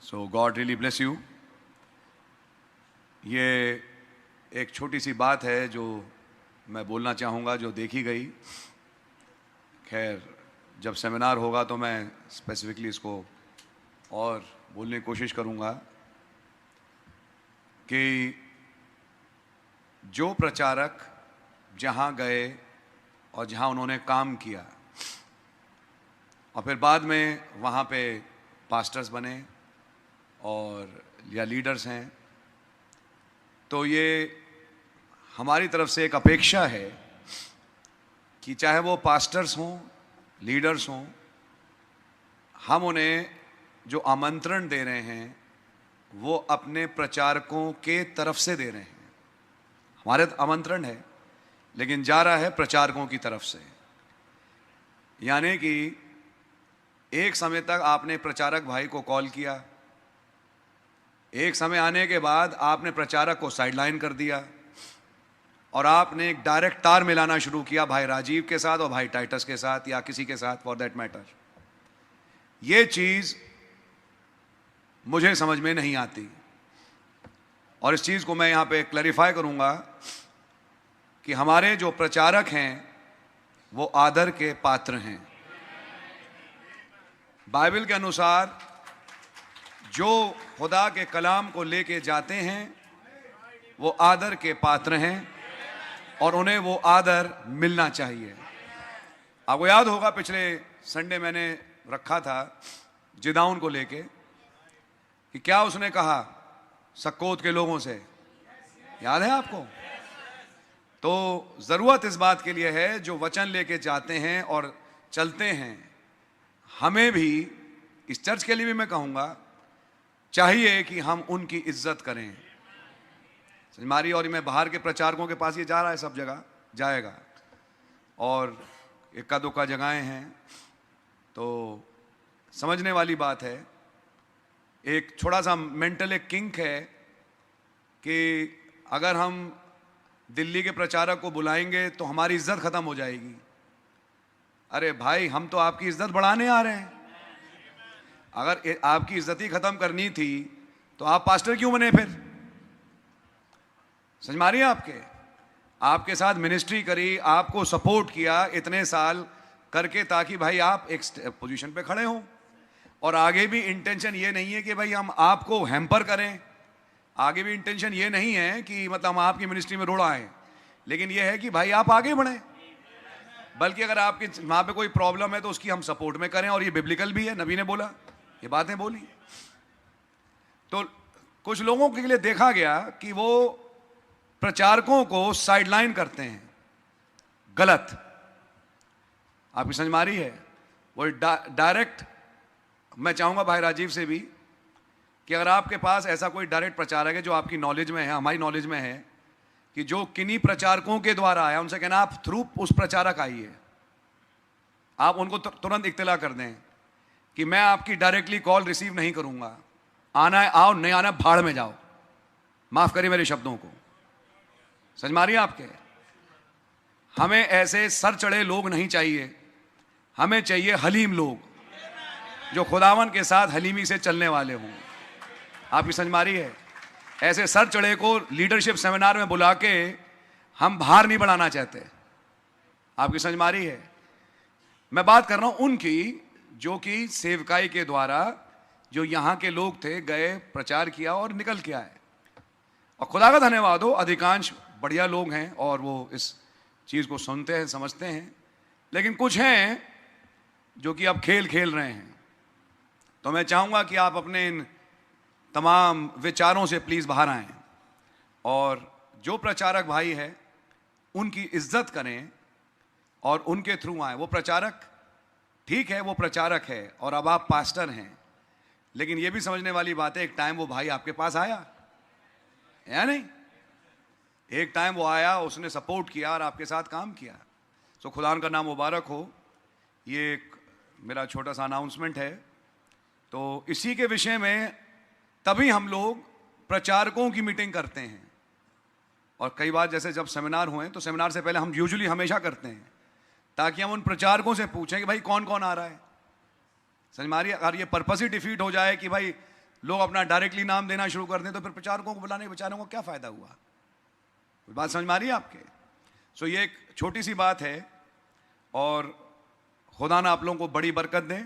So God really bless you. ये एक छोटी सी बात है जो मैं बोलना चाहूँगा, जो देखी गई। खैर, जब सेमिनार होगा तो मैं स्पेसिफिकली इसको और बोलने की कोशिश करूँगा कि जो प्रचारक जहाँ गए और जहाँ उन्होंने काम किया और फिर बाद में वहाँ पे पास्टर्स बने और या लीडर्स हैं, तो ये हमारी तरफ से एक अपेक्षा है कि चाहे वो पास्टर्स हों, लीडर्स हों, हम उन्हें जो आमंत्रण दे रहे हैं वो अपने प्रचारकों के तरफ से दे रहे हैं। हमारे आमंत्रण है लेकिन जा रहा है प्रचारकों की तरफ से। यानी कि एक समय तक आपने प्रचारक भाई को कॉल किया, एक समय आने के बाद आपने प्रचारक को साइडलाइन कर दिया और आपने एक डायरेक्ट तार मिलाना शुरू किया भाई राजीव के साथ और भाई टाइटस के साथ या किसी के साथ फॉर दैट मैटर। ये चीज़ मुझे समझ में नहीं आती और इस चीज़ को मैं यहाँ पे क्लैरिफाई करूँगा कि हमारे जो प्रचारक हैं वो आदर के पात्र हैं। बाइबल के अनुसार जो खुदा के कलाम को लेके जाते हैं वो आदर के पात्र हैं और उन्हें वो आदर मिलना चाहिए। आपको याद होगा पिछले संडे मैंने रखा था जिदाउन को लेके कि क्या उसने कहा सक्कोत के लोगों से, याद है आपको? तो ज़रूरत इस बात के लिए है जो वचन लेके जाते हैं और चलते हैं, हमें भी इस चर्च के लिए भी मैं कहूँगा चाहिए कि हम उनकी इज्जत करें। हमारी और मैं बाहर के प्रचारकों के पास ये जा रहा है, सब जगह जाएगा और इक्का दुक्का जगहें हैं, तो समझने वाली बात है। एक छोटा सा मेंटल एक किंक है कि अगर हम दिल्ली के प्रचारक को बुलाएंगे तो हमारी इज्जत खत्म हो जाएगी। अरे भाई, हम तो आपकी इज्जत बढ़ाने आ रहे हैं। अगर आपकी इज्जत ही खत्म करनी थी तो आप पास्टर क्यों बने फिर? समझ मारिए, आपके साथ मिनिस्ट्री करी, आपको सपोर्ट किया इतने साल करके ताकि भाई आप एक पोजीशन पे खड़े हों। और आगे भी इंटेंशन ये नहीं है कि भाई हम आपको हैम्पर करें, आगे भी इंटेंशन ये नहीं है कि मतलब हम आपकी मिनिस्ट्री में रोड़ा आए, लेकिन ये है कि भाई आप आगे बढ़ें। बल्कि अगर आपके वहाँ पे कोई प्रॉब्लम है तो उसकी हम सपोर्ट में करें, और ये बिब्लिकल भी है, नबी ने बोला, ये बातें बोली। तो कुछ लोगों के लिए देखा गया कि वो प्रचारकों को साइडलाइन करते हैं, गलत। आपकी समझ मारी है? वो डायरेक्ट, मैं चाहूंगा भाई राजीव से भी कि अगर आपके पास ऐसा कोई डायरेक्ट प्रचारक है जो आपकी नॉलेज में है, हमारी नॉलेज में है, कि जो किन्हीं प्रचारकों के द्वारा आया, उनसे कहना आप थ्रू उस प्रचारक आइए, आप उनको तुरंत इत्तला कर दें कि मैं आपकी डायरेक्टली कॉल रिसीव नहीं करूंगा, आना है आओ, नहीं आना भाड़ में जाओ। माफ करिए मेरे शब्दों को, समझ मारिए आपके। हमें ऐसे सर चढ़े लोग नहीं चाहिए, हमें चाहिए हलीम लोग जो खुदावन के साथ हलीमी से चलने वाले हों। आपकी समझ मारी है? ऐसे सर चढ़े को लीडरशिप सेमिनार में बुला के हम बाहर नहीं बढ़ाना चाहते। आपकी समझ मारी है? मैं बात कर रहा हूं उनकी जो कि सेवकाई के द्वारा, जो यहाँ के लोग थे, गए प्रचार किया और निकल के आए। और खुदा का धन्यवाद हो, अधिकांश बढ़िया लोग हैं और वो इस चीज़ को सुनते हैं, समझते हैं। लेकिन कुछ हैं जो कि अब खेल खेल रहे हैं। तो मैं चाहूँगा कि आप अपने इन तमाम विचारों से प्लीज़ बाहर आएँ और जो प्रचारक भाई है उनकी इज्जत करें और उनके थ्रू आए। वो प्रचारक ठीक है, वो प्रचारक है और अब आप पास्टर हैं, लेकिन ये भी समझने वाली बात है, एक टाइम वो भाई आपके पास आया, या नहीं? एक टाइम वो आया, उसने सपोर्ट किया और आपके साथ काम किया। सो खुदा का नाम मुबारक हो। ये एक मेरा छोटा सा अनाउंसमेंट है। तो इसी के विषय में तभी हम लोग प्रचारकों की मीटिंग करते हैं, और कई बार जैसे जब सेमिनार हुए तो सेमिनार से पहले हम यूजुअली हमेशा करते हैं ताकि हम उन प्रचारकों से पूछें कि भाई कौन कौन आ रहा है। समझ मारिए? अगर ये पर्पस ही डिफीट हो जाए कि भाई लोग अपना डायरेक्टली नाम देना शुरू कर दें तो फिर प्रचारकों को बुलाने बेचारों को क्या फायदा हुआ? कोई बात समझ में आ रही है आपके? सो ये एक छोटी सी बात है और खुदा ना आप लोगों को बड़ी बरकत दें।